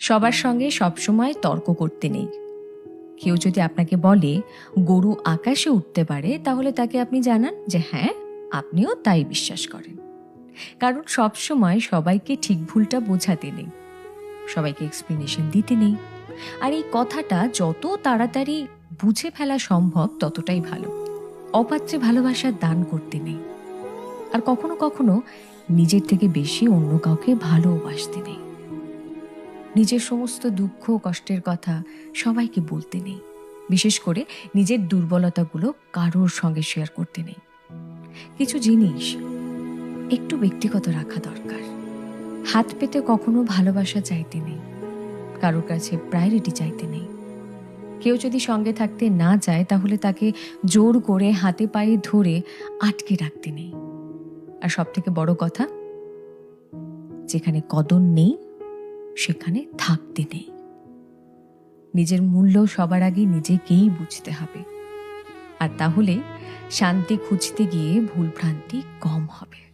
সবার সঙ্গে সবসময় তর্ক করতে নেই। কেউ যদি আপনাকে বলে গরু আকাশে উঠতে পারে, তাহলে তাকে আপনি জানান যে হ্যাঁ, আপনিও তাই বিশ্বাস করেন। কারণ সবসময় সবাইকে ঠিক ভুলটা বোঝাতে নেই, সবাইকে এক্সপ্লেনেশন দিতে নেই। আর এই কথাটা যত তাড়াতাড়ি বুঝে ফেলা সম্ভব ততটাই ভালো। অপাত্রে ভালোবাসার দান করতে নেই। আর কখনো কখনো নিজের থেকে বেশি অন্য কাউকে ভালোবাসতে নেই। নিজের সমস্ত দুঃখ কষ্টের কথা সবাইকে বলতে নেই। বিশেষ করে নিজের দুর্বলতাগুলো কারোর সঙ্গে শেয়ার করতে নেই। কিছু জিনিস একটু ব্যক্তিগত রাখা দরকার। হাত পেতে কখনো ভালোবাসা চাইতে নেই, কারোর কাছে প্রায়োরিটি চাইতে নেই। কেউ যদি সঙ্গে থাকতে না চায়, তাহলে তাকে জোর করে হাতে পায়ে ধরে আটকে রাখতে নেই। আর সব থেকে বড় কথা, যেখানে কদর নেই সেখানে থাকতে নেই। নিজের মূল্য সবার আগে নিজেকেই বুঝতে হবে। আর তাহলে শান্তি খুঁজতে গিয়ে ভুলভ্রান্তি কম হবে।